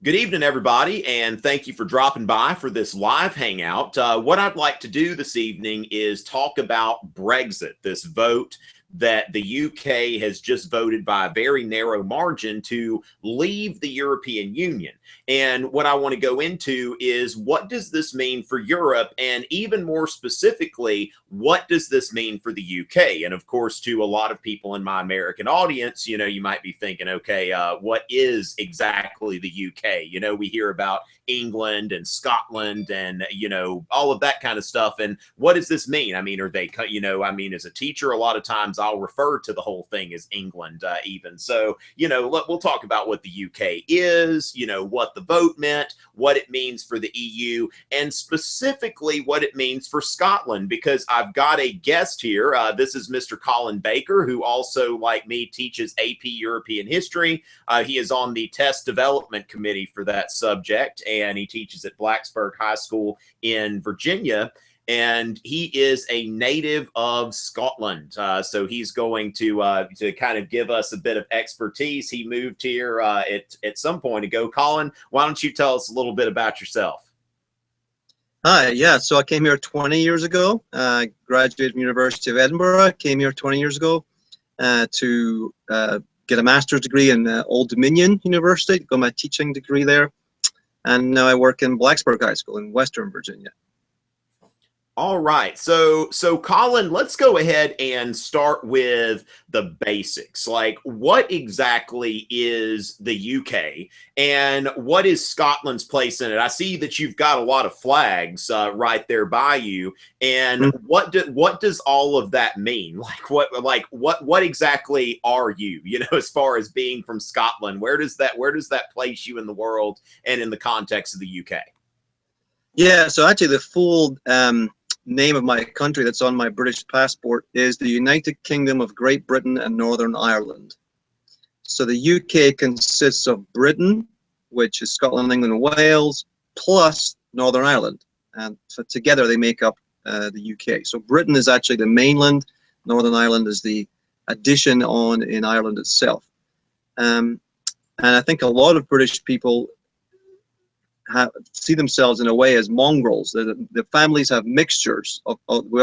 Good evening, everybody, and thank you for dropping by for this live hangout. What I'd like to do this evening is talk about Brexit, this vote that the UK has just voted by a very narrow margin to leave the European Union. And what I want to go into is, what does this mean for Europe? And even more specifically, what does this mean for the UK? And of course, to a lot of people in my American audience, you might be thinking, okay, what is exactly the UK? We hear about England and Scotland and, all of that kind of stuff. And what does this mean? I mean, are they, as a teacher, a lot of times I'll refer to the whole thing as England even. So, we'll talk about what the UK is, what the vote meant, what it means for the EU, and specifically what it means for Scotland, because I've got a guest here. This is Mr. Colin Baker, who also, like me, teaches AP European History. He is on the test development committee for that subject, and he teaches at Blacksburg High School in Virginia. And he is a native of Scotland. So he's going to kind of give us a bit of expertise. He moved here at some point ago. Colin, why don't you tell us a little bit about yourself? Hi, yeah, so I came here 20 years ago, graduated from University of Edinburgh, came here 20 years ago to get a master's degree in Old Dominion University, got my teaching degree there, and now I work in Blacksburg High School in Western Virginia. All right. So Colin, let's go ahead and start with the basics. Like, what exactly is the UK and what is Scotland's place in it? I see that you've got a lot of flags right there by you. And what does all of that mean? What exactly are you, as far as being from Scotland? Where does that place you in the world and in the context of the UK? Yeah, so actually the full name of my country that's on my British passport is the United Kingdom of Great Britain and Northern Ireland. So the UK consists of Britain, which is Scotland, England, and Wales, plus Northern Ireland. And so together they make up the UK. So Britain is actually the mainland, Northern Ireland is the addition on in Ireland itself. And I think a lot of British people see themselves in a way as mongrels. The families have mixtures of we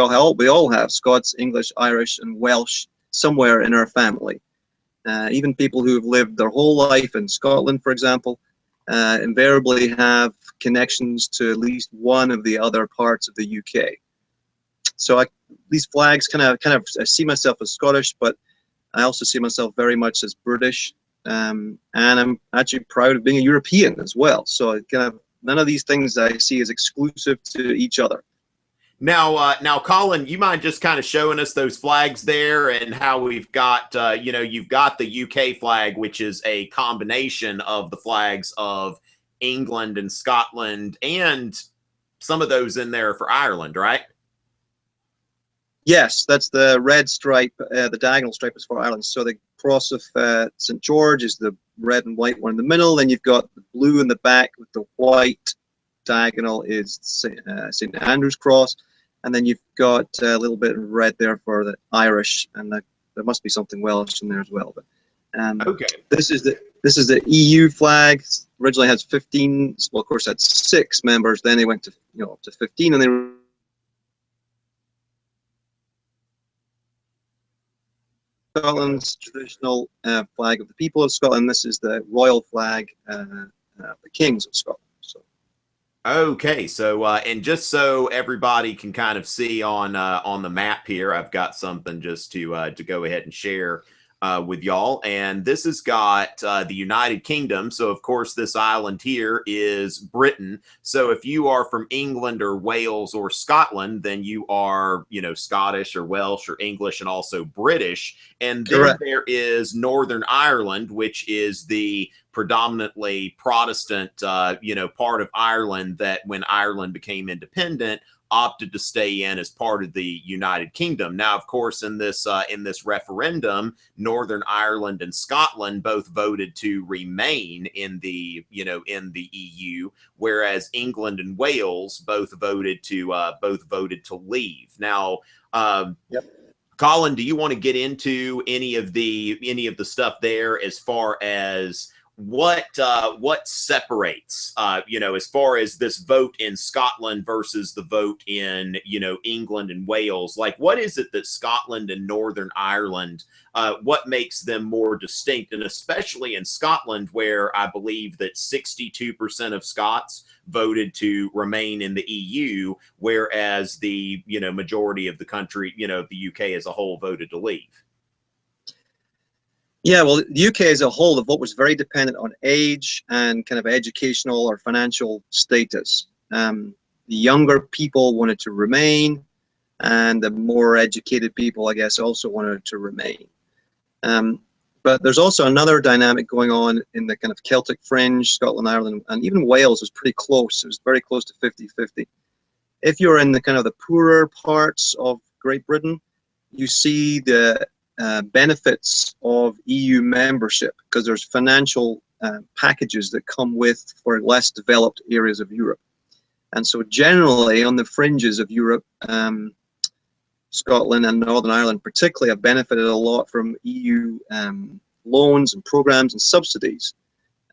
all have Scots, English, Irish, and Welsh somewhere in our family. Even people who have lived their whole life in Scotland, for example, invariably have connections to at least one of the other parts of the UK. So these flags kind of I see myself as Scottish, but I also see myself very much as British. And I'm actually proud of being a European as well. So none of these things I see as exclusive to each other. Now, Colin, you mind just kind of showing us those flags there and how we've got, you've got the UK flag, which is a combination of the flags of England and Scotland, and some of those in there for Ireland, right? Yes, that's the red stripe, the diagonal stripe is for Ireland. So the cross of St. George is the red and white one in the middle. Then you've got the blue in the back with the white diagonal is St. Andrew's cross. And then you've got a little bit of red there for the Irish, and there must be something Welsh in there as well. But okay, this is the EU flag. Originally has 15. Well, of course, had 6 members. Then they went to up to 15, and they Scotland's traditional flag of the people of Scotland. This is the royal flag of the kings of Scotland. So. Okay, so and just so everybody can kind of see on the map here, I've got something just to go ahead and share with y'all. And this has got the United Kingdom. So, of course, this island here is Britain. So if you are from England or Wales or Scotland, then you are, Scottish or Welsh or English and also British. And then Correct. there is Northern Ireland, which is the predominantly Protestant, part of Ireland that when Ireland became independent, opted to stay in as part of the United Kingdom. Now, of course, in this referendum, Northern Ireland and Scotland both voted to remain in the EU, whereas England and Wales both voted to leave. Now, Yep. Colin, do you want to get into any of the stuff there as far as what separates, as far as this vote in Scotland versus the vote in, England and Wales? Like, what is it that Scotland and Northern Ireland, what makes them more distinct? And especially in Scotland, where I believe that 62% of Scots voted to remain in the EU, whereas the, majority of the country, the UK as a whole voted to leave. Yeah, well, the UK as a whole, the vote was very dependent on age and kind of educational or financial status. The younger people wanted to remain, and the more educated people, I guess, also wanted to remain. But there's also another dynamic going on in the kind of Celtic fringe, Scotland, Ireland, and even Wales was pretty close. It was very close to 50-50. If you're in the kind of the poorer parts of Great Britain, you see the benefits of EU membership, because there's financial packages that come with for less developed areas of Europe. And so generally on the fringes of Europe, Scotland and Northern Ireland particularly have benefited a lot from EU loans and programs and subsidies,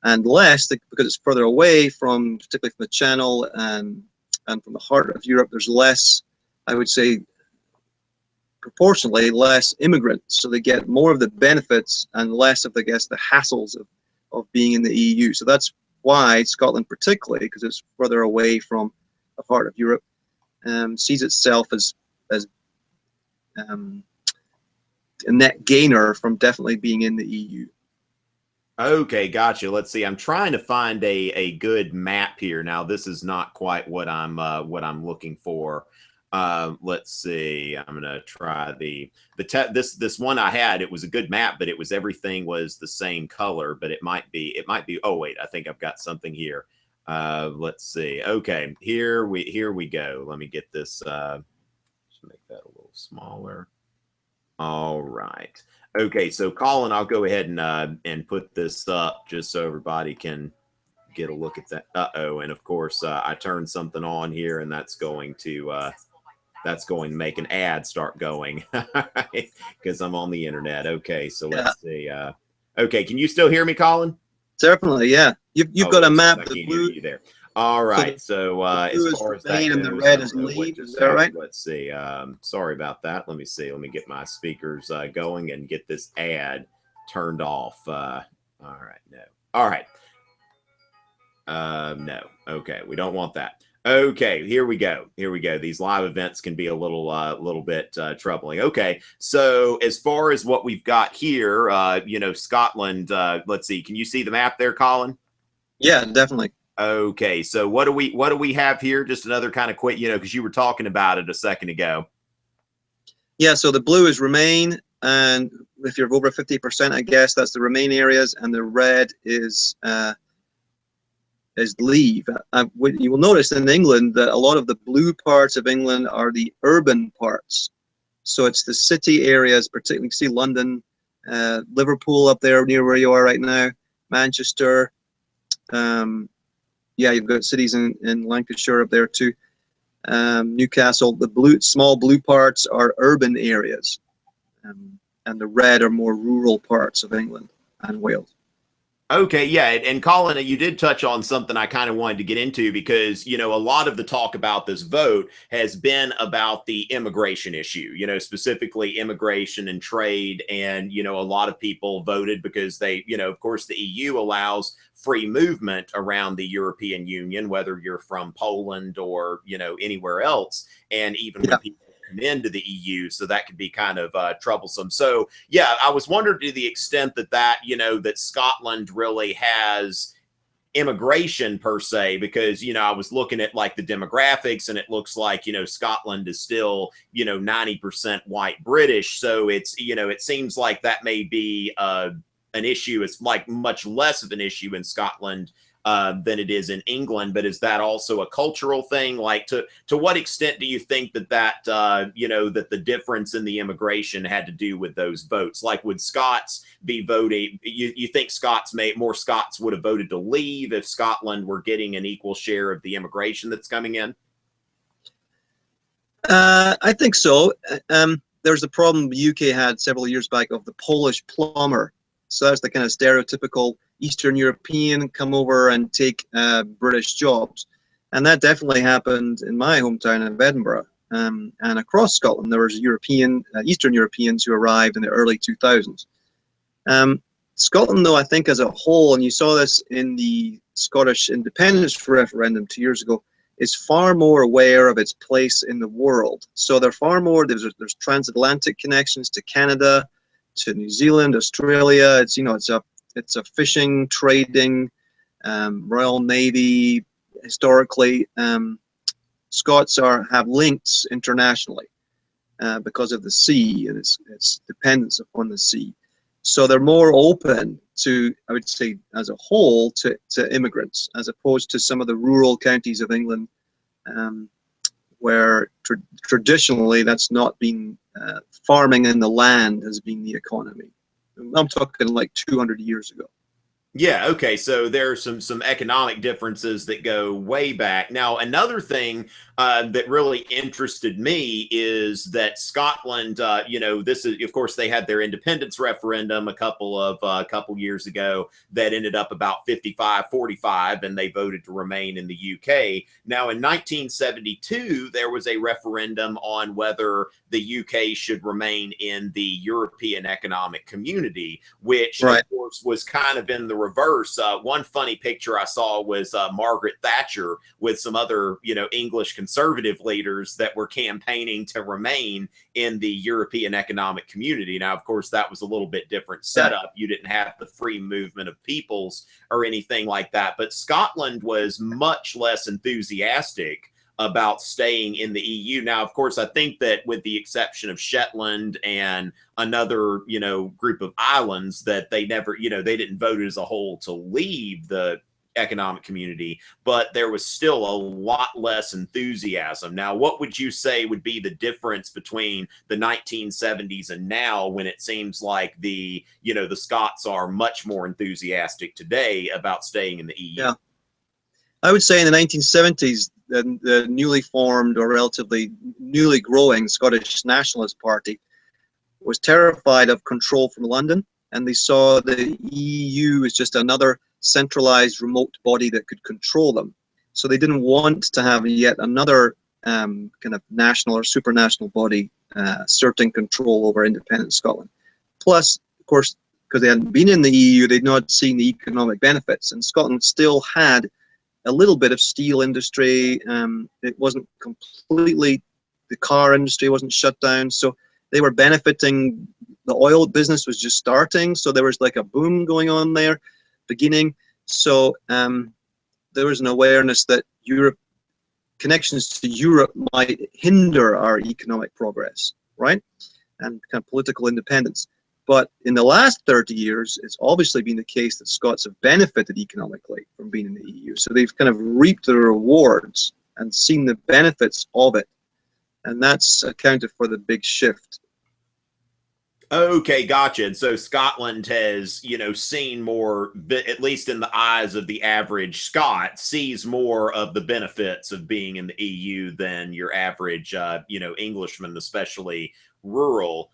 and less because it's further away from, particularly from the Channel and from the heart of Europe, there's less, I would say, proportionally less immigrants, so they get more of the benefits and less of, I guess, the hassles of being in the EU. So that's why Scotland particularly, because it's further away from the heart of Europe, sees itself as a net gainer from definitely being in the EU. Okay, gotcha. Let's see. I'm trying to find a good map here. Now, this is not quite what I'm looking for. Let's see. I'm gonna try this one I had. It was a good map, but everything was the same color. But it might be. Oh wait, I think I've got something here. Let's see. Okay, here we go. Let me get this. Just make that a little smaller. All right. Okay, so Colin, I'll go ahead and put this up just so everybody can get a look at that. And of course, I turned something on here, and that's going to make an ad start going because I'm on the internet. Okay, so let's see. Okay, can you still hear me, Colin? Definitely, yeah. You've got a map. The blue you there. All right. So as far as that goes, and the red is leave. Is that right? Let's see. Sorry about that. Let me see. Let me get my speakers going and get this ad turned off. All right. No. All right. No. Okay. We don't want that. Okay, here we go. Here we go. These live events can be a little bit troubling. Okay, so as far as what we've got here, Scotland. Let's see. Can you see the map there, Colin? Yeah, definitely. Okay, so what do we have here? Just another kind of quick, because you were talking about it a second ago. Yeah, so the blue is Remain, and if you're over 50%, I guess that's the Remain areas, and the red is Leave. You will notice in England that a lot of the blue parts of England are the urban parts. So it's the city areas, particularly you see London, Liverpool up there near where you are right now, Manchester. Yeah, you've got cities in Lancashire up there too. Newcastle. The small blue parts are urban areas, and the red are more rural parts of England and Wales. Okay, yeah, and Colin, you did touch on something I kind of wanted to get into because, a lot of the talk about this vote has been about the immigration issue, specifically immigration and trade. And, a lot of people voted because they, of course, the EU allows free movement around the European Union, whether you're from Poland or, anywhere else. And even when people come into the EU, so that could be kind of troublesome. So yeah, I was wondering to the extent that that Scotland really has immigration per se, because I was looking at like the demographics, and it looks like Scotland is still 90% white British, so it's it seems like that may be an issue. It's like much less of an issue in Scotland than it is in England. But is that also a cultural thing? Like to what extent do you think that that the difference in the immigration had to do with those votes? Like, would Scots be voting? You think more Scots would have voted to leave if Scotland were getting an equal share of the immigration that's coming in? I think so. There's a problem the UK had several years back of the Polish plumber. So that's the kind of stereotypical Eastern European come over and take British jobs. And that definitely happened in my hometown of Edinburgh. And across Scotland, there was Eastern Europeans who arrived in the early 2000s. Scotland, though, I think as a whole, and you saw this in the Scottish independence referendum 2 years ago, is far more aware of its place in the world. So they're far more, there's transatlantic connections to Canada, to New Zealand, Australia. It's, you know, it's a fishing, trading, Royal Navy. Historically, Scots have links internationally because of the sea and its dependence upon the sea. So they're more open to, I would say, as a whole, to immigrants, as opposed to some of the rural counties of England, where traditionally that's not been, farming in the land has been the economy. I'm talking like 200 years ago. Yeah, okay. So there's some economic differences that go way back. Now, another thing that really interested me is that Scotland, you know, this is, of course, they had their independence referendum a couple years ago that ended up about 55-45, and they voted to remain in the UK. Now, in 1972, there was a referendum on whether the UK should remain in the European Economic Community, which, Right. of course, was kind of in the reverse. One funny picture I saw was Margaret Thatcher with some other, you know, English conservative leaders that were campaigning to remain in the European Economic Community. Now, of course, that was a little bit different setup. You didn't have the free movement of peoples or anything like that. But Scotland was much less enthusiastic about staying in the EU. Now, of course, I think that with the exception of Shetland and another, you know, group of islands, that they never, you know, they didn't vote as a whole to leave the economic community, but there was still a lot less enthusiasm. Now, what would you say would be the difference between the 1970s and now, when it seems like the, you know, the Scots are much more enthusiastic today about staying in the EU? Yeah. I would say in the 1970s, the newly formed or relatively newly growing Scottish Nationalist Party was terrified of control from London, and they saw the EU as just another centralized remote body that could control them. So they didn't want to have yet another kind of national or supranational body asserting control over independent Scotland. Plus, of course, because they hadn't been in the EU, they'd not seen the economic benefits, and Scotland still had a little bit of steel industry. It wasn't completely, the car industry wasn't shut down, so they were benefiting. The oil business was just starting, so there was like a boom going on there, beginning. So there was an awareness that connections to Europe might hinder our economic progress, right? And kind of political independence. But in the last 30 years, it's obviously been the case that Scots have benefited economically from being in the EU. So they've kind of reaped the rewards and seen the benefits of it. And that's accounted for the big shift. Okay, gotcha. And so Scotland has, you know, seen more, at least in the eyes of the average Scot, sees more of the benefits of being in the EU than your average, you know, Englishman, especially rural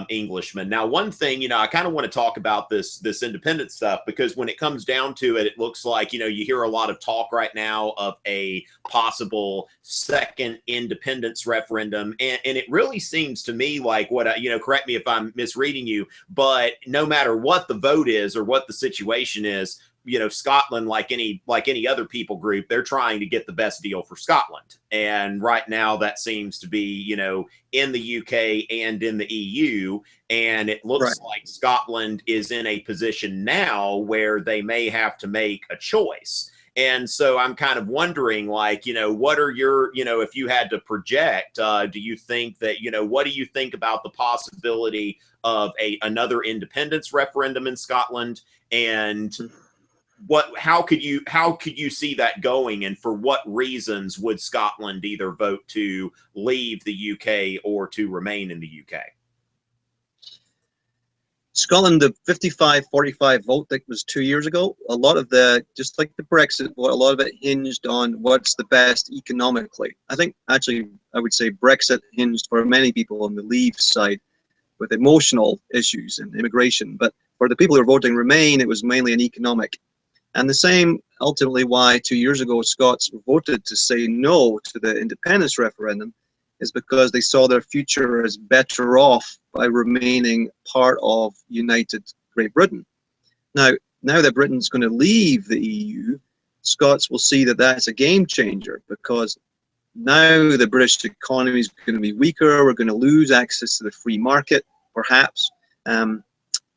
Englishman. Now, one thing, you know, I kind of want to talk about this independent stuff, because when it comes down to it, it looks like, you know, you hear a lot of talk right now of a possible second independence referendum. And it really seems to me like what, you know, correct me if I'm misreading you, but no matter what the vote is or what the situation is, you know, Scotland, like any other people group, they're trying to get the best deal for Scotland. And right now that seems to be, you know, in the UK and in the EU. And it looks like Scotland is in a position now where they may have to make a choice. And so I'm kind of wondering, like, you know, what are your, you know, if you had to project, do you think that, you know, what do you think about the possibility of another independence referendum in Scotland? And how could you see that going, and for what reasons would Scotland either vote to leave the UK or to remain in the UK? Scotland, the 55-45 vote that was 2 years ago, a lot of just like the Brexit vote, a lot of it hinged on what's the best economically. I think actually I would say Brexit hinged for many people on the Leave side with emotional issues and immigration, but for the people who are voting Remain, it was mainly an economic. And the same ultimately why 2 years ago Scots voted to say no to the independence referendum is because they saw their future as better off by remaining part of united Great Britain. Now that Britain's going to leave the EU, Scots will see that that's a game changer, because now the British economy is going to be weaker. We're going to lose access to the free market, perhaps.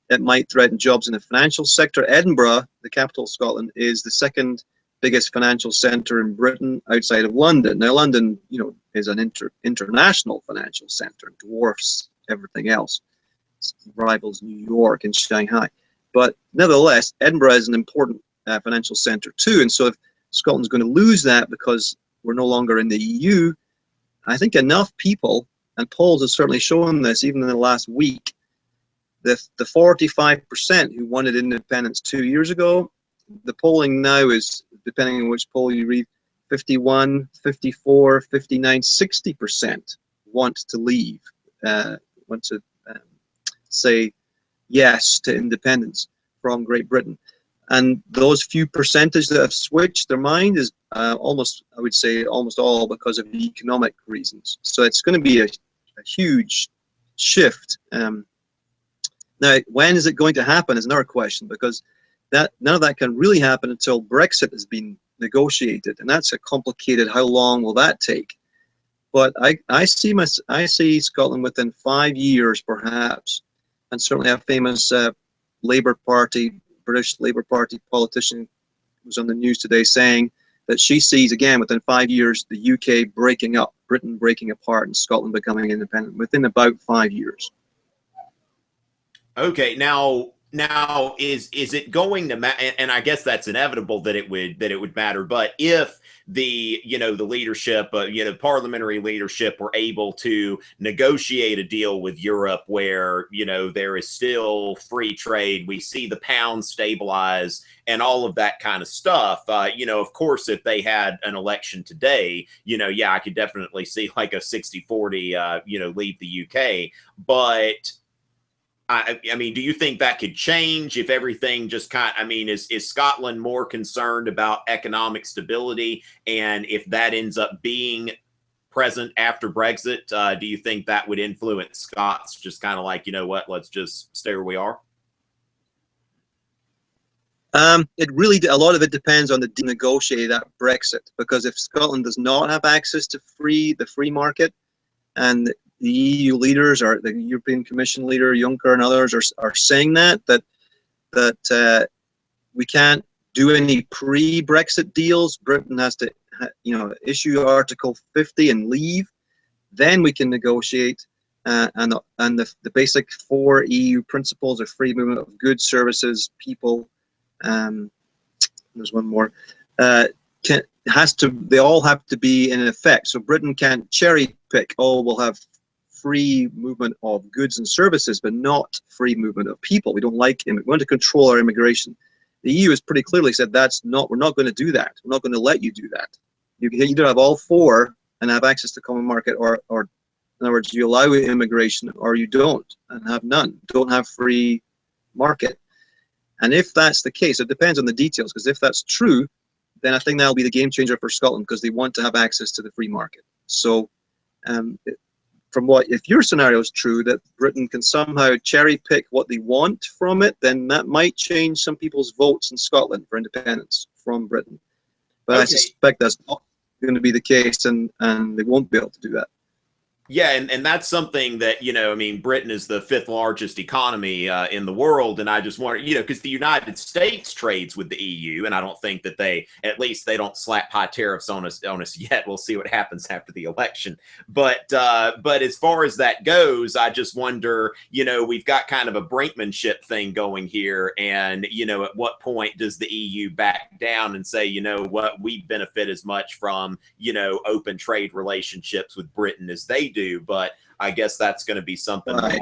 It might threaten jobs in the financial sector. Edinburgh, the capital of Scotland, is the second biggest financial centre in Britain outside of London. Now, London, is an international financial centre, dwarfs everything else, rivals New York and Shanghai. But nevertheless, Edinburgh is an important financial centre too. And so if Scotland's going to lose that because we're no longer in the EU, I think enough people, and polls have certainly shown this even in the last week, the 45% who wanted independence 2 years ago, the polling now is, depending on which poll you read, 51, 54, 59, 60% want to leave, want to say yes to independence from Great Britain. And those few percentage that have switched their mind is almost, I would say, almost all because of economic reasons. So it's going to be a huge shift. Now, when is it going to happen is another question, because none of that can really happen until Brexit has been negotiated, and that's a complicated. How long will that take? But I see Scotland within 5 years, perhaps, and certainly a famous British Labour Party politician was on the news today saying that she sees again within 5 years the UK breaking up, Britain breaking apart, and Scotland becoming independent within about 5 years. Okay, now is it going to matter? And I guess that's inevitable that it would matter. But if the leadership, parliamentary leadership, were able to negotiate a deal with Europe where there is still free trade, we see the pound stabilize and all of that kind of stuff. Of course, if they had an election today, I could definitely see like a 60-40, leave the UK, but. I mean, do you think that could change if everything just is Scotland more concerned about economic stability? And if that ends up being present after Brexit, do you think that would influence Scots just kind of like, let's just stay where we are? It really, a lot of it depends on the negotiated Brexit, because if Scotland does not have access to the free market, and the EU leaders, or the European Commission leader Juncker and others, are saying that we can't do any pre-Brexit deals. Britain has to, issue Article 50 and leave. Then we can negotiate, and the basic 4 EU principles of free movement of goods, services, people. There's one more. They all have to be in effect. So Britain can't cherry pick. Oh, we'll have free movement of goods and services, but not free movement of people. We don't like him. We want to control our immigration. The EU has pretty clearly said we're not going to do that. We're not going to let you do that. You can either have all 4 and have access to common market, or in other words, you allow immigration, or you don't and have none. Don't have free market. And if that's the case, it depends on the details, because if that's true, then I think that'll be the game changer for Scotland, because they want to have access to the free market. So if your scenario is true, that Britain can somehow cherry pick what they want from it, then that might change some people's votes in Scotland for independence from Britain. But okay. I suspect that's not going to be the case, and they won't be able to do that. Yeah, and that's something that, Britain is the 5th largest economy in the world. And I just wonder, because the United States trades with the EU, and I don't think that they don't slap high tariffs on us yet. We'll see what happens after the election. But as far as that goes, I just wonder, we've got kind of a brinkmanship thing going here. And, at what point does the EU back down and say, what, we benefit as much from, open trade relationships with Britain as they do? But I guess that's going to be something right.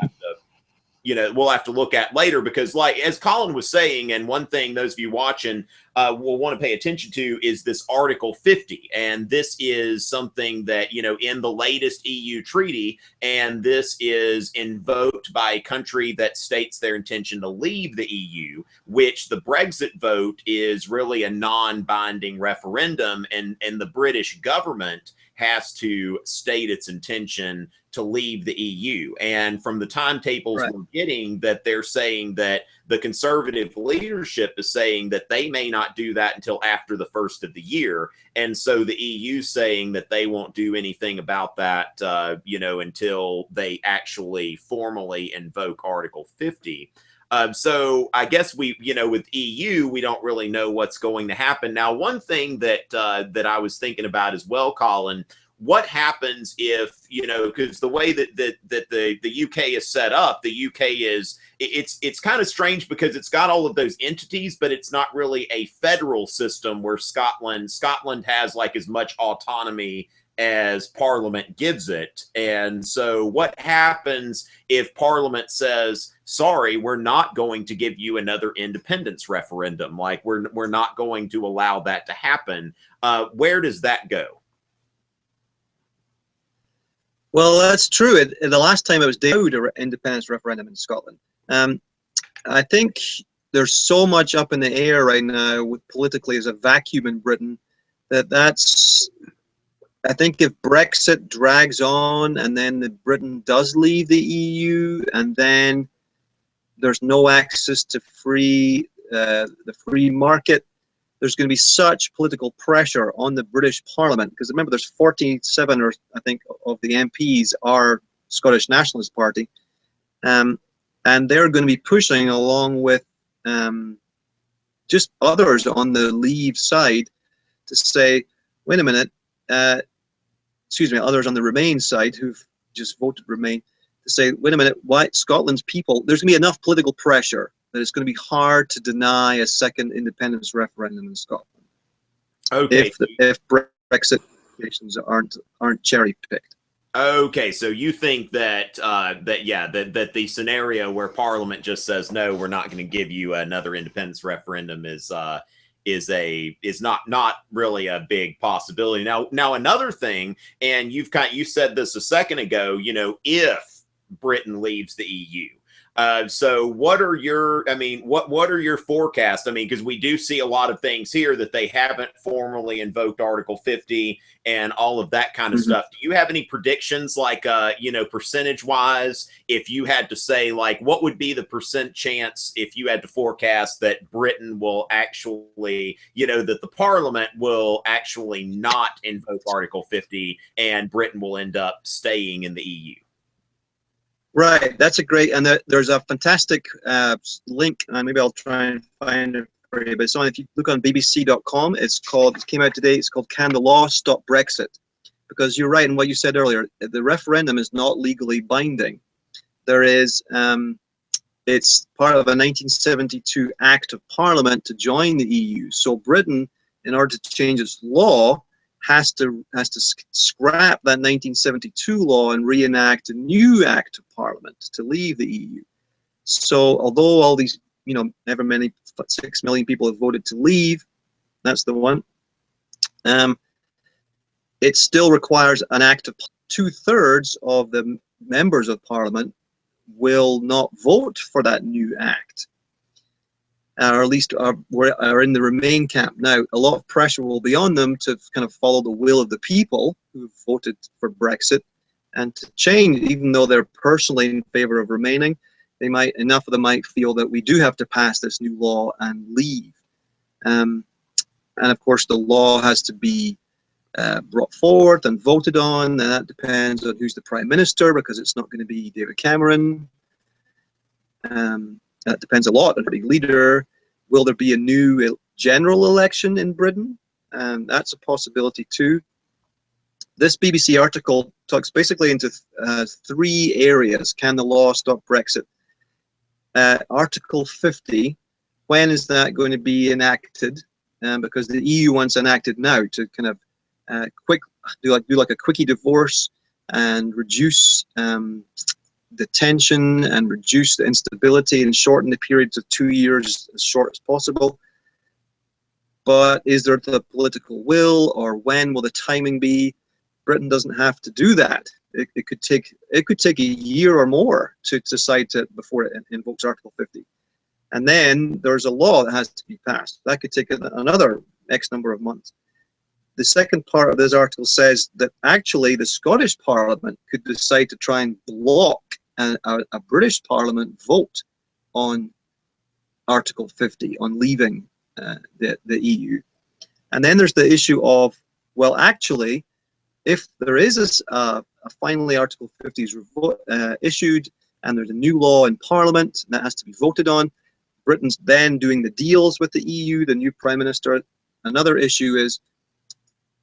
We'll have to look at later, because like as Colin was saying, and one thing those of you watching will want to pay attention to is this Article 50. And this is something that, you know, in the latest EU treaty, and this is invoked by a country that states their intention to leave the EU, which the Brexit vote is really a non-binding referendum, and the British government has to state its intention to leave the EU. And from the timetables we're getting, that they're saying that the Conservative leadership is saying that they may not do that until after the first of the year. And so the EU saying that they won't do anything about that, you know, until they actually formally invoke Article 50. So I guess we, you know, with EU, we don't really know what's going to happen. Now, one thing that that I was thinking about as well, Colin, what happens if, you know, because the way that the UK is set up, the UK is, it's kind of strange because it's got all of those entities, but it's not really a federal system where Scotland has like as much autonomy as Parliament gives it. And so what happens if Parliament says, sorry, we're not going to give you another independence referendum, like we're not going to allow that to happen? Where does that go? Well, that's true. The last time it was allowed an independence referendum in Scotland. I think there's so much up in the air right now with politically as a vacuum in Britain that's, I think if Brexit drags on and then Britain does leave the EU and then there's no access to the free market, there's going to be such political pressure on the British Parliament, because remember there's 47 or I think of the MPs are Scottish Nationalist Party, and they're going to be pushing along with just others on the Leave side to say, wait a minute, excuse me, others on the Remain side who've just voted Remain, to say, wait a minute, why Scotland's people, there's going to be enough political pressure that it's going to be hard to deny a second independence referendum in Scotland. Okay. If Brexit applications aren't cherry picked. Okay, so you think that that the scenario where Parliament just says no, we're not going to give you another independence referendum is not really a big possibility. Now another thing, and you said this a second ago, you know, if Britain leaves the EU. So what are your, what are your forecasts? I mean, because we do see a lot of things here that they haven't formally invoked Article 50 and all of that kind of stuff. Do you have any predictions, like, you know, percentage wise, if you had to say, like, what would be the percent chance if you had to forecast that Britain will actually, you know, that the Parliament will actually not invoke Article 50 and Britain will end up staying in the EU? Right, that's a great, and there's a fantastic link, and maybe I'll try and find it for you, but it's on, if you look on bbc.com, it came out today, it's called Can the Law Stop Brexit? Because you're right in what you said earlier, the referendum is not legally binding. There is, it's part of a 1972 Act of Parliament to join the EU, so Britain, in order to change its law, has to scrap that 1972 law and reenact a new Act of Parliament to leave the EU. So although all these, you know, ever many 6 million people have voted to leave, that's the one, it still requires an act of 2/3 of the members of Parliament will not vote for that new act. Or at least are in the Remain camp. Now, a lot of pressure will be on them to kind of follow the will of the people who voted for Brexit and to change, even though they're personally in favor of remaining. Enough of them might feel that we do have to pass this new law and leave. And of course, the law has to be brought forward and voted on, and that depends on who's the Prime Minister, because it's not going to be David Cameron. That depends a lot on the leader. Will there be a new general election in Britain? That's a possibility too. This BBC article talks basically into 3 areas. Can the law stop Brexit? Article 50, when is that going to be enacted? Because the EU wants enacted now to kind of do like a quickie divorce and reduce the tension and reduce the instability and shorten the period to 2 years as short as possible. but is there the political will, or when will the timing be? Britain doesn't have to do that. It could take a year or more to decide to before it invokes Article 50. And then there's a law that has to be passed. That could take another X number of months. The second part of this article says that actually the Scottish Parliament could decide to try and block a British Parliament vote on Article 50, on leaving the EU. And then there's the issue of, well, actually, if there is a finally Article 50 is issued and there's a new law in Parliament that has to be voted on, Britain's then doing the deals with the EU, the new Prime Minister. Another issue is,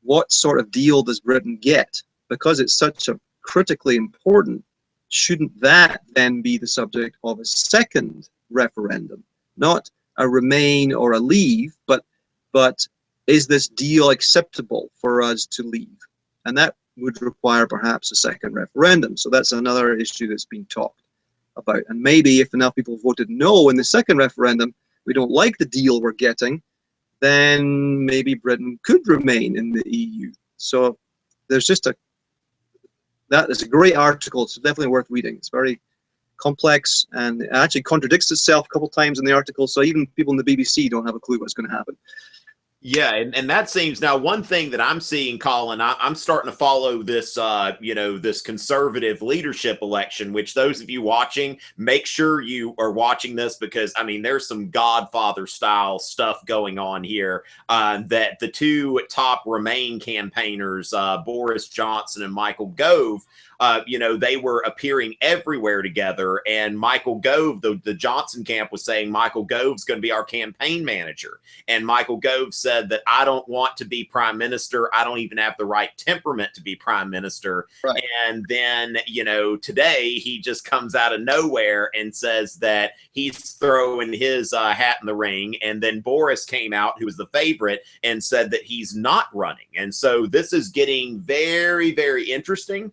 what sort of deal does Britain get? Because it's such a critically important, shouldn't that then be the subject of a second referendum? Not a remain or a leave, but is this deal acceptable for us to leave? And that would require perhaps a second referendum. So that's another issue that's been talked about. And maybe if enough people voted no in the second referendum, we don't like the deal we're getting, then maybe Britain could remain in the EU. So there's just that is a great article. It's definitely worth reading. It's very complex and it actually contradicts itself a couple of times in the article. So even people in the BBC don't have a clue what's going to happen. Yeah, and that seems, now one thing that I'm seeing, Colin, I'm starting to follow this, this conservative leadership election, which those of you watching, make sure you are watching this because, I mean, there's some Godfather style stuff going on here that the two top Remain campaigners, Boris Johnson and Michael Gove, they were appearing everywhere together. And Michael Gove, the Johnson camp was saying Michael Gove's going to be our campaign manager. And Michael Gove said that I don't want to be prime minister. I don't even have the right temperament to be prime minister. Right. And then, today he just comes out of nowhere and says that he's throwing his hat in the ring. And then Boris came out, who was the favorite, and said that he's not running. And so this is getting very, very interesting.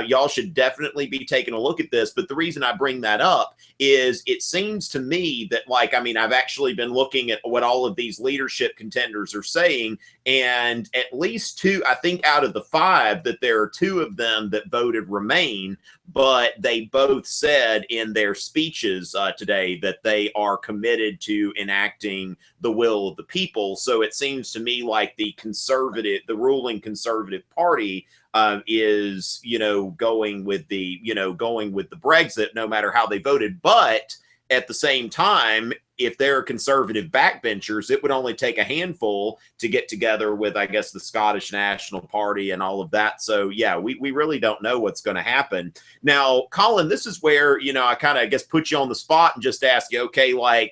Y'all should definitely be taking a look at this. But the reason I bring that up is it seems to me that, I've actually been looking at what all of these leadership contenders are saying, and at least two, I think out of the five, that there are two of them that voted Remain, but they both said in their speeches today that they are committed to enacting the will of the people. So it seems to me like the ruling Conservative Party is, going with the Brexit, no matter how they voted. But at the same time, if they're conservative backbenchers, it would only take a handful to get together with, I guess, the Scottish National Party and all of that. So, yeah, we really don't know what's going to happen. Now, Colin, this is where, I kind of, I guess, put you on the spot and just ask you, okay,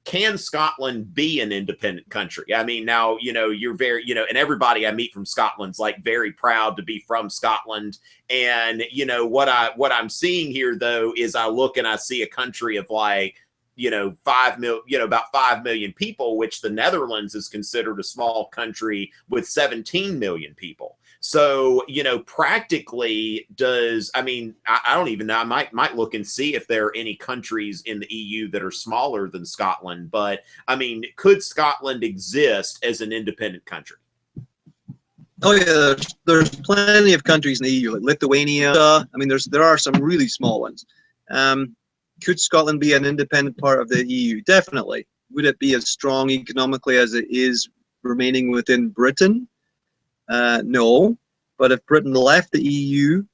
can Scotland be an independent country? I mean, now, you're very, and everybody I meet from Scotland's very proud to be from Scotland. And, what I'm seeing here, though, is I look and I see a country of about 5 million people, which the Netherlands is considered a small country with 17 million people. So, practically I don't even know. I might look and see if there are any countries in the EU that are smaller than Scotland. But, could Scotland exist as an independent country? Oh, yeah, there's plenty of countries in the EU, like Lithuania. There are some really small ones. Could Scotland be an independent part of the EU? Definitely. Would it be as strong economically as it is remaining within Britain? No, but if Britain left the EU,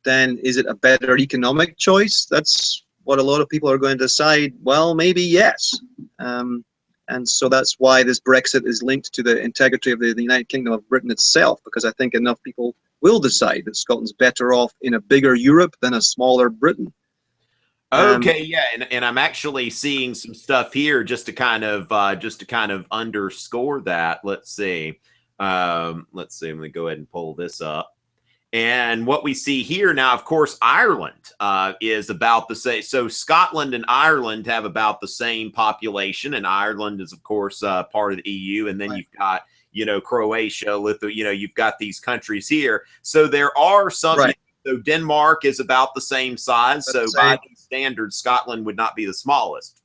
then is it a better economic choice? That's what a lot of people are going to decide. Well, maybe yes. And so that's why this Brexit is linked to the integrity of the United Kingdom of Britain itself, because I think enough people will decide that Scotland's better off in a bigger Europe than a smaller Britain. Okay, yeah, and I'm actually seeing some stuff here just to kind of underscore that. Let's see. I'm going to go ahead and pull this up. And what we see here now, of course, Ireland is about the same. So Scotland and Ireland have about the same population, and Ireland is, of course, part of the EU. And then you've got, Croatia, Lithuania. You've got these countries here. So there are some. Right. So Denmark is about the same size. So by these standards, Scotland would not be the smallest.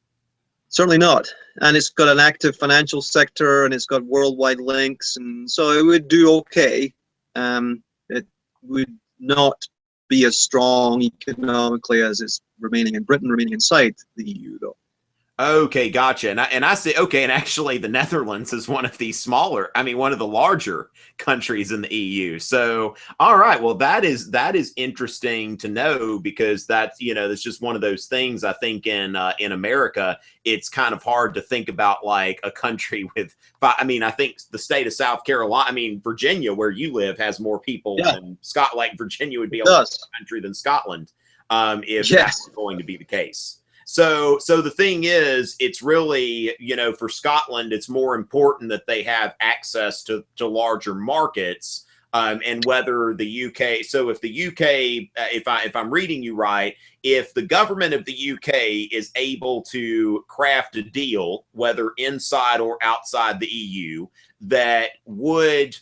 Certainly not. And it's got an active financial sector, and it's got worldwide links, and so it would do okay. It would not be as strong economically as it's remaining in Britain, remaining inside the EU, though. Okay, gotcha. And I say, okay, and actually the Netherlands is one of the smaller, I mean, one of the larger countries in the EU. So, all right, well, that is interesting to know, because that's, you know, that's just one of those things. I think in America, it's kind of hard to think about like a country with, I mean, I think the state of South Carolina, I mean, Virginia, where you live, has more people than Scotland. Like Virginia would be a larger country than Scotland, if that's going to be the case. So the thing is, it's really, you know, for Scotland, it's more important that they have access to larger markets, and whether the UK. So if the UK, if I'm reading you right, if the government of the UK is able to craft a deal, whether inside or outside the EU, that would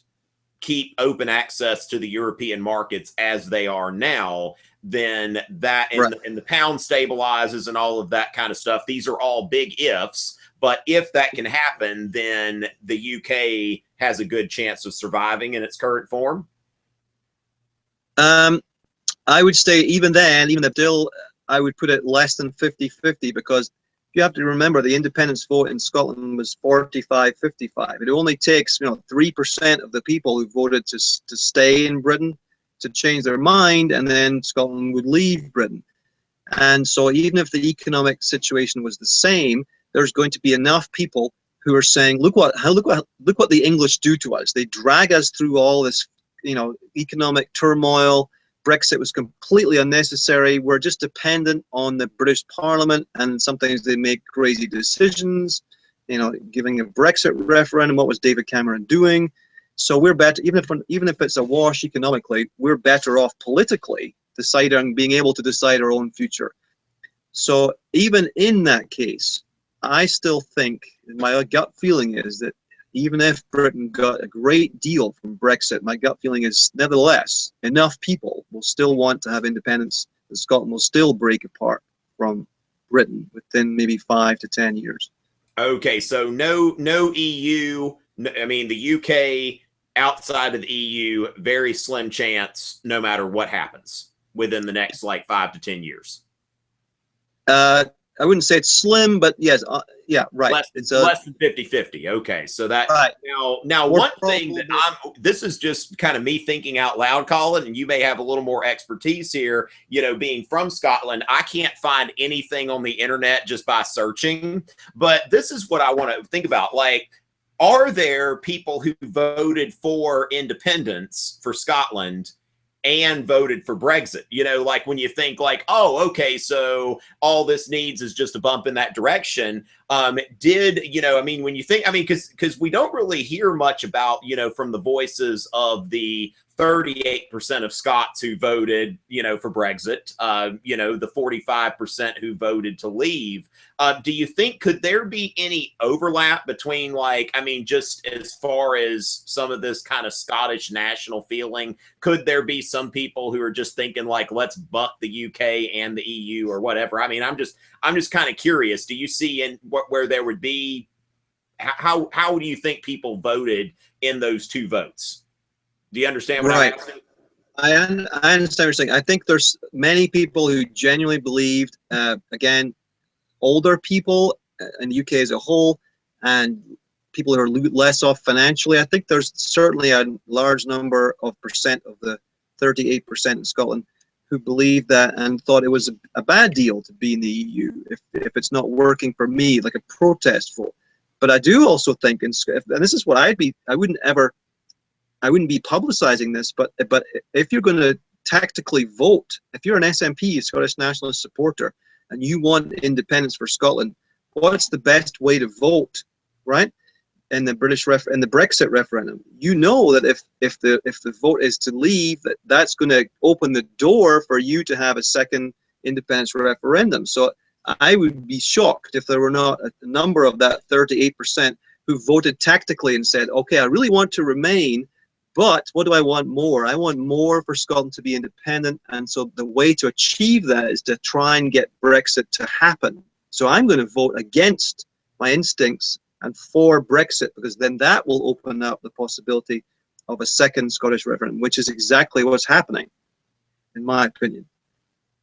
keep open access to the European markets as they are now, then that, and the pound stabilizes and all of that kind of stuff. These are all big ifs, but if that can happen, then the UK has a good chance of surviving in its current form. I would say even then, even the deal, I would put it less than 50-50, because you have to remember the independence vote in Scotland was 45-55. It only takes 3% of the people who voted to stay in Britain to change their mind, and then Scotland would leave Britain. And so even if the economic situation was the same, there's going to be enough people who are saying, look what the English do to us. They drag us through all this economic turmoil. Brexit was completely unnecessary. We're just dependent on the British Parliament, and sometimes they make crazy decisions, giving a Brexit referendum. What was David Cameron doing? So we're better, even if it's a wash economically, we're better off politically deciding, being able to decide our own future. So even in that case, I still think, my gut feeling is that even if Britain got a great deal from Brexit, my gut feeling is nevertheless enough people will still want to have independence, and Scotland will still break apart from Britain within maybe 5 to 10 years. Okay, so no EU. I mean, the UK outside of the EU, very slim chance, no matter what happens within the next like 5 to 10 years. I wouldn't say it's slim, but yes, yeah, right. It's less than 50-50. Okay, so that right. Now one thing that this is just kind of me thinking out loud, Colin, and you may have a little more expertise here. Being from Scotland, I can't find anything on the internet just by searching. But this is what I want to think about. Like, are there people who voted for independence for Scotland and voted for Brexit? Like when you think like, oh, okay, so all this needs is just a bump in that direction. I mean, when you think, I mean, because we don't really hear much about, from the voices of the 38% of Scots who voted, for Brexit, the 45% who voted to leave. Do you think, could there be any overlap between, like, I mean, just as far as some of this kind of Scottish national feeling, could there be some people who are just thinking like, let's buck the UK and the EU or whatever? I mean, I'm just kind of curious. Do you see where there would be, how do you think people voted in those two votes? Do you understand what I'm saying? I understand what you're saying. I think there's many people who genuinely believed, again, older people in the UK as a whole, and people who are less off financially. I think there's certainly a large number of percent of the 38% in Scotland who believed that and thought it was a bad deal to be in the EU if it's not working for me, like a protest vote. But I do also think, and this is what I wouldn't be publicizing this, but if you're going to tactically vote, if you're an SNP, Scottish Nationalist supporter, and you want independence for Scotland, what's the best way to vote, right? In the Brexit referendum, that if the vote is to leave, that's going to open the door for you to have a second independence referendum. So I would be shocked if there were not a number of that 38% who voted tactically and said, okay, I really want to remain, but what do I want more? I want more for Scotland to be independent, and so the way to achieve that is to try and get Brexit to happen. So I'm going to vote against my instincts and for Brexit, because then that will open up the possibility of a second Scottish referendum, which is exactly what's happening, in my opinion.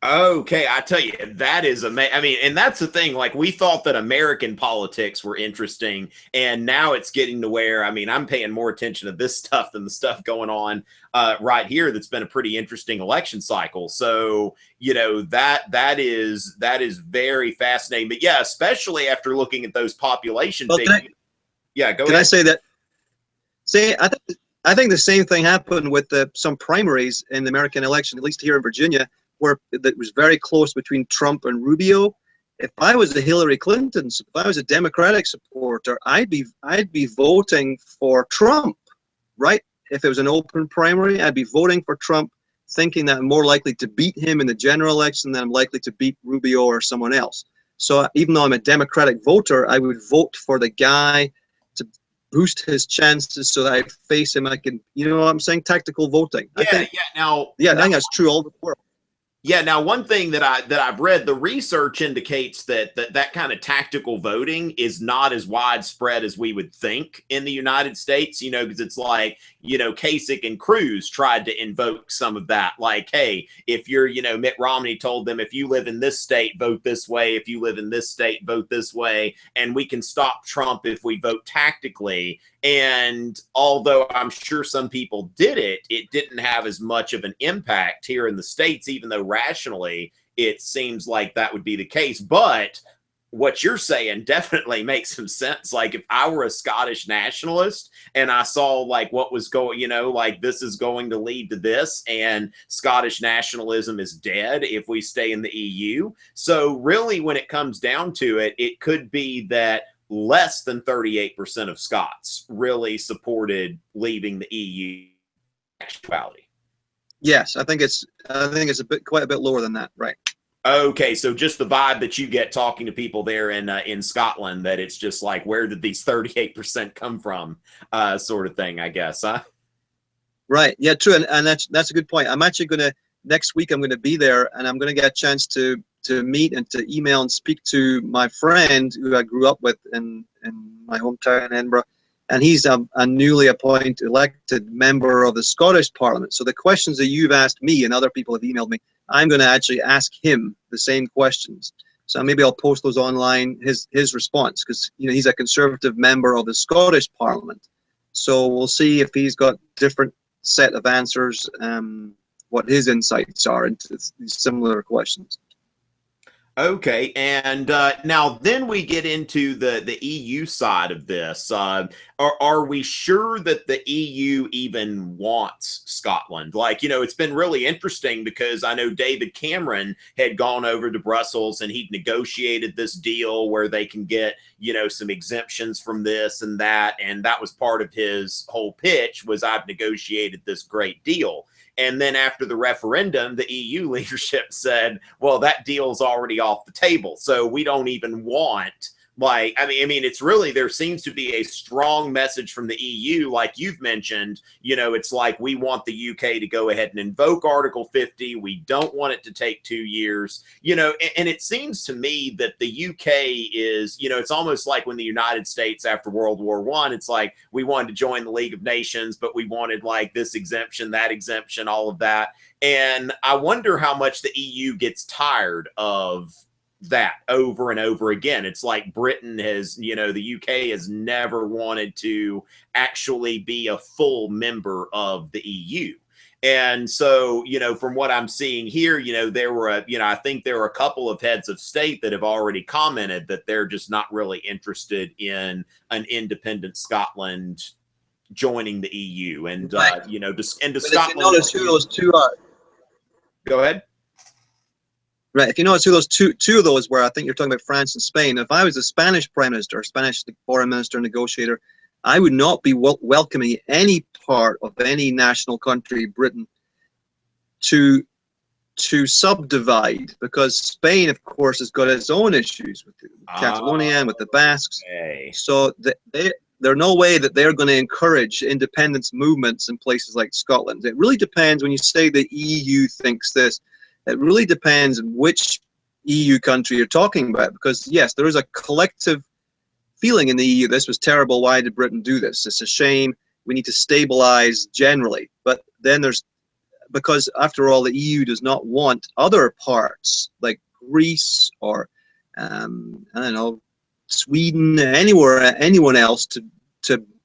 Okay, I tell you, that is amazing. I mean, and that's the thing. Like, we thought that American politics were interesting, and now it's getting to where, I mean, I'm paying more attention to this stuff than the stuff going on right here. That's been a pretty interesting election cycle. So, you know, that is very fascinating. But yeah, especially after looking at those population figures. Yeah, go ahead. Can I say that? I think the same thing happened with some primaries in the American election, at least here in Virginia, where it was very close between Trump and Rubio. If I was a Hillary Clinton, if I was a Democratic supporter, I'd be voting for Trump, right? If it was an open primary, I'd be voting for Trump, thinking that I'm more likely to beat him in the general election than I'm likely to beat Rubio or someone else. So even though I'm a Democratic voter, I would vote for the guy to boost his chances so that I face him. I can, you know what I'm saying? Tactical voting. Yeah, I think that's true all over the world. Yeah. Now, one thing that I've read, the research indicates that kind of tactical voting is not as widespread as we would think in the United States. You know, because it's like, you know, Kasich and Cruz tried to invoke some of that. Like, hey, if you're, you know, Mitt Romney told them, if you live in this state, vote this way. If you live in this state, vote this way. And we can stop Trump if we vote tactically. And although I'm sure some people did it, it didn't have as much of an impact here in the States, even though rationally it seems like that would be the case. But what you're saying definitely makes some sense. Like, if I were a Scottish nationalist and I saw like what was going, you know, like this is going to lead to this, and Scottish nationalism is dead if we stay in the EU. So really, when it comes down to it, it could be that less than 38% of Scots really supported leaving the EU. Actuality. Yes, I think it's quite a bit lower than that, right? Okay, so just the vibe that you get talking to people there in Scotland, that it's just like, where did these 38% come from, sort of thing, I guess, huh? Right. Yeah, true, and that's a good point. I'm actually next week I'm going to be there, and I'm going to get a chance to meet and to email and speak to my friend who I grew up with in my hometown in Edinburgh, and he's a newly elected member of the Scottish Parliament. So the questions that you've asked me and other people have emailed me, I'm going to actually ask him the same questions. So maybe I'll post those online, his response, because, you know, he's a Conservative member of the Scottish Parliament. So we'll see if he's got different set of answers, what his insights are into these similar questions. Okay, and now then we get into the EU side of this. Are we sure that the EU even wants Scotland? Like, you know, it's been really interesting because I know David Cameron had gone over to Brussels and he'd negotiated this deal where they can get, you know, some exemptions from this and that was part of his whole pitch, was I've negotiated this great deal. And then after the referendum, the EU leadership said, well, that deal's already off the table. So we don't even want, like, I mean, it's really, there seems to be a strong message from the EU, like you've mentioned, you know, it's like, we want the UK to go ahead and invoke Article 50. We don't want it to take 2 years, you know, and it seems to me that the UK is, you know, it's almost like when the United States after World War I, it's like, we wanted to join the League of Nations, but we wanted like this exemption, that exemption, all of that. And I wonder how much the EU gets tired of that over and over again. It's like Britain has, you know, the UK has never wanted to actually be a full member of the EU. And so, you know, from what I'm seeing here, you know, I think there were a couple of heads of state that have already commented that they're just not really interested in an independent Scotland joining the EU. And, you know, does Scotland... If you notice who those two are. Go ahead. Right. If you notice who those two of those were, I think you're talking about France and Spain. If I was a Spanish prime minister, Spanish foreign minister, negotiator, I would not be welcoming any part of any national country, Britain, to subdivide, because Spain, of course, has got its own issues with Catalonia and with the Basques. Okay. So there's no way that they're going to encourage independence movements in places like Scotland. It really depends when you say the EU thinks this. It really depends which EU country you're talking about, because yes, there is a collective feeling in the EU, this was terrible, why did Britain do this? It's a shame, we need to stabilize generally. But then there's, because after all, the EU does not want other parts like Greece or I don't know, Sweden, anywhere, anyone else to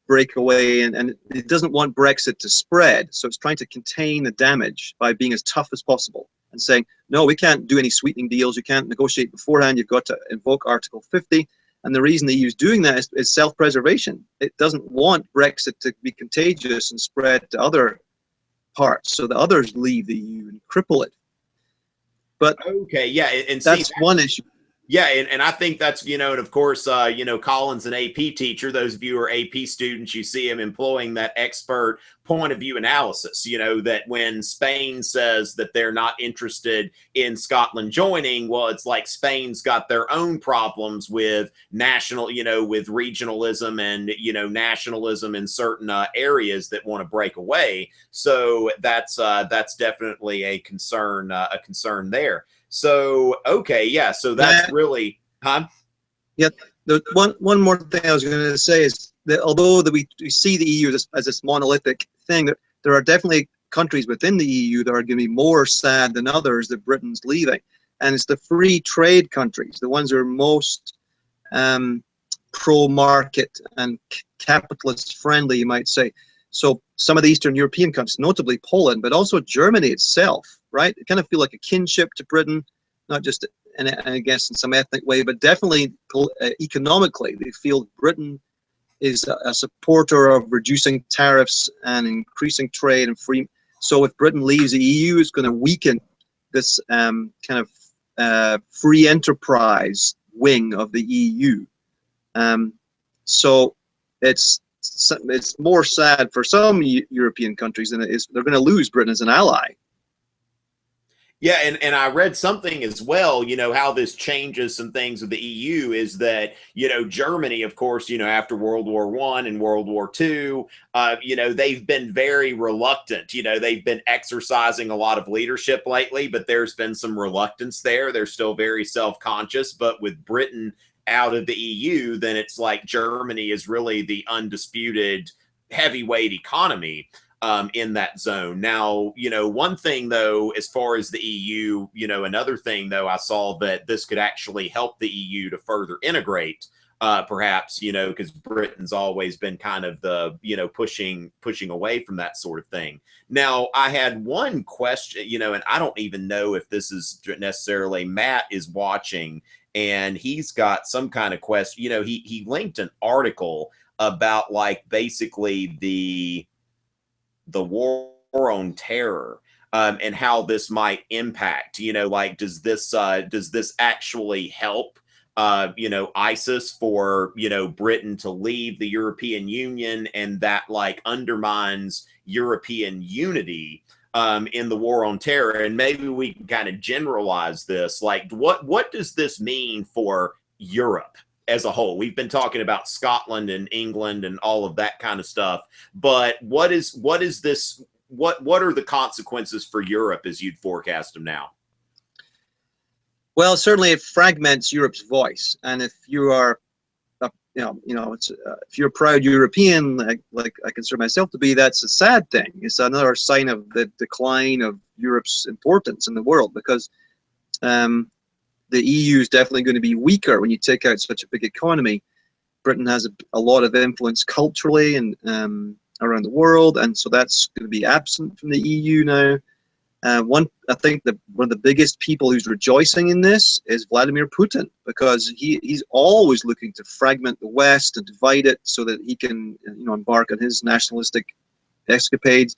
break away, and it doesn't want Brexit to spread. So it's trying to contain the damage by being as tough as possible and saying, no, we can't do any sweetening deals, you can't negotiate beforehand, you've got to invoke Article 50. And the reason the EU is doing that is self-preservation. It doesn't want Brexit to be contagious and spread to other parts, so the others leave the EU and cripple it. But okay, yeah, and that's see, one issue. Yeah, and I think that's, and of course, Colin's an AP teacher. Those of you who are AP students, you see him employing that expert point of view analysis, that when Spain says that they're not interested in Scotland joining, well, it's like Spain's got their own problems with national, with regionalism and, nationalism in certain areas that want to break away. So that's definitely a concern there. So, okay, yeah, so that's really, huh? Yeah, one more thing I was going to say is that although we see the EU as this monolithic thing, there are definitely countries within the EU that are going to be more sad than others that Britain's leaving. And it's the free trade countries, the ones that are most pro-market and capitalist friendly, you might say. So some of the Eastern European countries, notably Poland, but also Germany itself, right? It kind of feel like a kinship to Britain, not just, and I guess in some ethnic way, but definitely economically. They feel Britain is a supporter of reducing tariffs and increasing trade and free. So if Britain leaves the EU, it's going to weaken this kind of free enterprise wing of the EU. So it's more sad for some European countries than it is. They're going to lose Britain as an ally. Yeah, and I read something as well, how this changes some things with the EU is that, Germany, of course, after World War I and World War II, they've been very reluctant. They've been exercising a lot of leadership lately, but there's been some reluctance there. They're still very self-conscious, but with Britain out of the EU, then it's like Germany is really the undisputed heavyweight economy in that zone. Now, one thing though, as far as the EU, another thing though, I saw that this could actually help the EU to further integrate, perhaps, because Britain's always been kind of the, pushing away from that sort of thing. Now, I had one question, and I don't even know if this is necessarily Matt is watching, and he's got some kind of question. He linked an article about like basically the war on terror and how this might impact. Like does this actually help ISIS for Britain to leave the European Union, and that like undermines European unity in the war on terror? And maybe we can kind of generalize this, like what does this mean for Europe as a whole? We've been talking about Scotland and England and all of that kind of stuff, but what are the consequences for Europe as you'd forecast them now? Well, certainly it fragments Europe's voice, and if you are if you're a proud European, like I consider myself to be, that's a sad thing. It's another sign of the decline of Europe's importance in the world, because the EU is definitely going to be weaker when you take out such a big economy. Britain has a lot of influence culturally and around the world, and so that's going to be absent from the EU now. I think one of the biggest people who's rejoicing in this is Vladimir Putin, because he's always looking to fragment the West and divide it so that he can embark on his nationalistic escapades.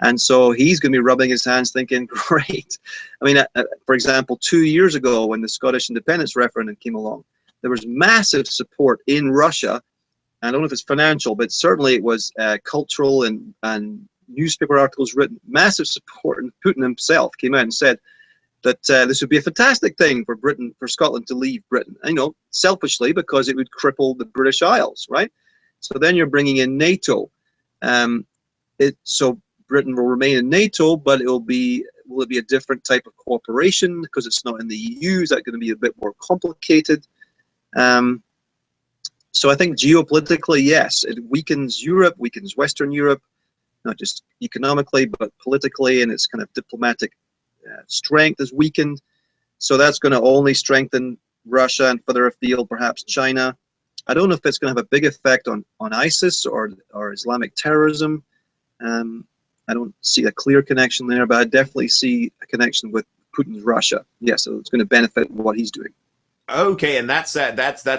And so he's going to be rubbing his hands thinking, great. I mean, for example, 2 years ago when the Scottish independence referendum came along, there was massive support in Russia. I don't know if it's financial, but certainly it was cultural and newspaper articles written, massive support. And Putin himself came out and said that this would be a fantastic thing for Scotland to leave Britain. Selfishly, because it would cripple the British Isles, right? So then you're bringing in NATO. So Britain will remain in NATO, but it will be Will it be a different type of cooperation because it's not in the EU? Is that going to be a bit more complicated? So I think geopolitically, yes, it weakens Europe, weakens Western Europe, not just economically, but politically, and its kind of diplomatic strength is weakened. So that's going to only strengthen Russia and further afield, perhaps China. I don't know if it's going to have a big effect on ISIS or Islamic terrorism. I don't see a clear connection there, but I definitely see a connection with Putin's Russia. Yes, so it's going to benefit what he's doing. Okay, and that's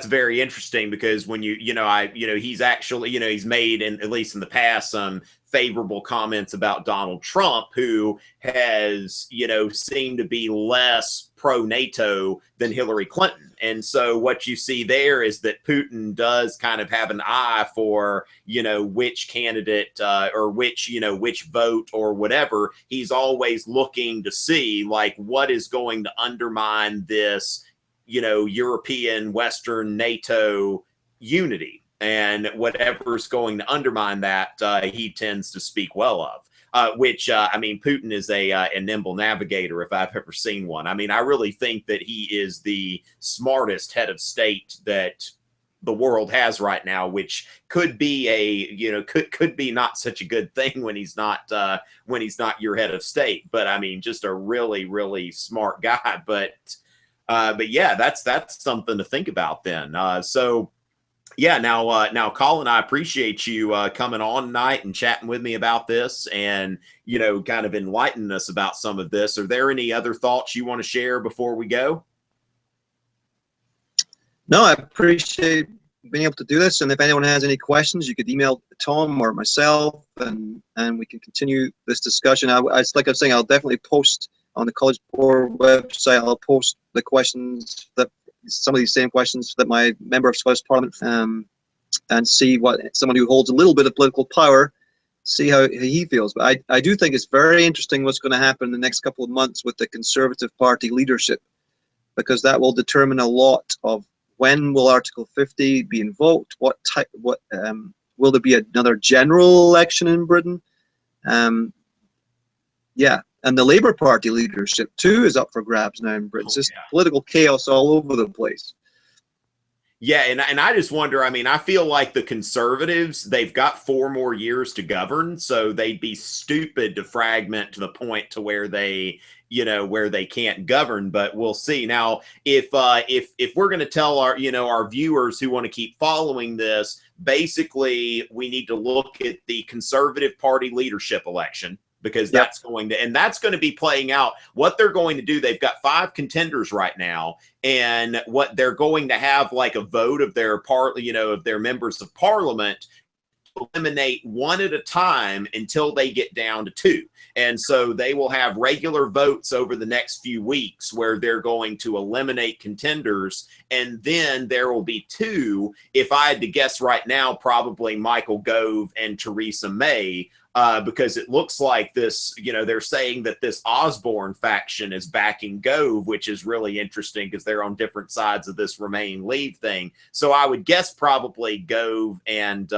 very interesting, because when he's actually, he's made, at least in the past, some favorable comments about Donald Trump, who has, seemed to be less pro-NATO than Hillary Clinton. And so what you see there is that Putin does kind of have an eye for, which candidate or which vote or whatever. He's always looking to see, like, what is going to undermine this, European, Western, NATO unity, and whatever's going to undermine that, he tends to speak well of. Which I mean, Putin is a nimble navigator, if I've ever seen one. I mean, I really think that he is the smartest head of state that the world has right now, which could be could be not such a good thing when he's not your head of state. But I mean, just a really, really smart guy. But yeah, that's something to think about then. So yeah, now Colin, I appreciate you coming on tonight and chatting with me about this, and kind of enlightening us about some of this. Are there any other thoughts you want to share before we go? No, I appreciate being able to do this, and if anyone has any questions, you could email Tom or myself, and we can continue this discussion. Like I was saying, I'll definitely post on the College Board website. I'll post the questions, some of these same questions that my member of Scottish Parliament, and see what someone who holds a little bit of political power, see how he feels. But I do think it's very interesting what's going to happen in the next couple of months with the Conservative Party leadership, because that will determine a lot of when will Article 50 be invoked, will there be another general election in Britain? Yeah. And the Labour Party leadership, too, is up for grabs now in Britain. It's just political chaos all over the place. Yeah, and I just wonder, I mean, I feel like the Conservatives, they've got 4 more years to govern, so they'd be stupid to fragment to the point to where they, where they can't govern, but we'll see. Now, if we're going to tell our viewers who want to keep following this, basically we need to look at the Conservative Party leadership election, because that's going to be playing out. What they're going to do, they've got 5 contenders right now, and what they're going to have, like, a vote of their of their members of parliament, eliminate one at a time until they get down to 2. And so they will have regular votes over the next few weeks where they're going to eliminate contenders, and then there will be 2, if I had to guess right now, probably Michael Gove and Theresa May, because it looks like this, they're saying that this Osborne faction is backing Gove, which is really interesting because they're on different sides of this Remain Leave thing. So I would guess probably Gove and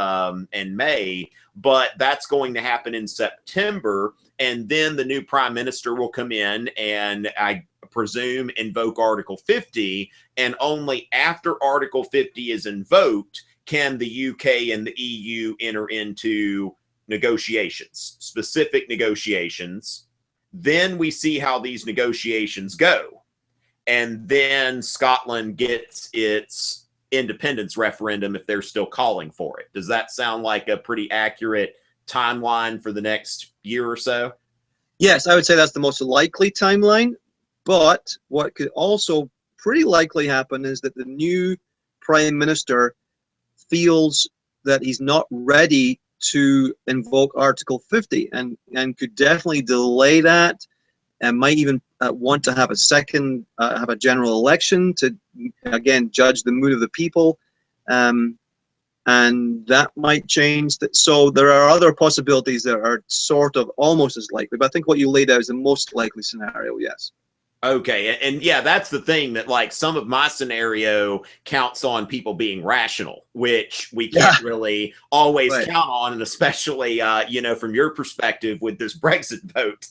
May, but that's going to happen in September, and then the new prime minister will come in and, I presume, invoke Article 50, and only after Article 50 is invoked can the UK and the EU enter into negotiations, specific negotiations. Then we see how these negotiations go, and then Scotland gets its independence referendum if they're still calling for it. Does that sound like a pretty accurate timeline for the next year or so? Yes, I would say that's the most likely timeline. But what could also pretty likely happen is that the new prime minister feels that he's not ready to invoke Article 50, and could definitely delay that, and might even want to have a second, have a general election to, again, judge the mood of the people, and that might change that. So there are other possibilities that are sort of almost as likely, but I think what you laid out is the most likely scenario. Yes. Okay, and yeah, that's the thing, that like some of my scenario counts on people being rational, which we Yeah, can't really always right. count on, and especially you know, from your perspective with this Brexit vote.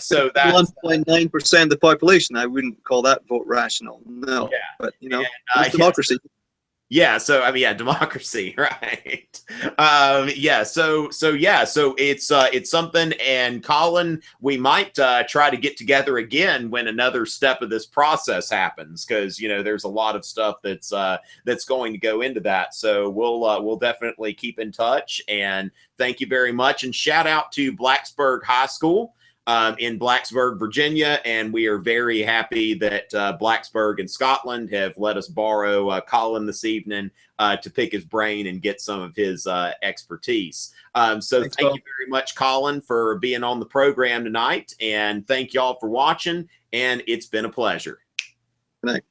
So that's 1.9% of the population, I wouldn't call that vote rational. No, yeah, but you and know, it's yeah, democracy. yeah, so I mean, yeah, democracy, right? Yeah, so it's something. And Colin, we might try to get together again when another step of this process happens, because you know there's a lot of stuff that's going to go into that. So we'll definitely keep in touch. And thank you very much. And shout out to Blacksburg High School in Blacksburg, Virginia, and we are very happy that Blacksburg and Scotland have let us borrow Colin this evening to pick his brain and get some of his expertise. So Thanks, thank Paul. you very much, Colin, for being on the program tonight, and thank y'all for watching, and it's been a pleasure. Good night.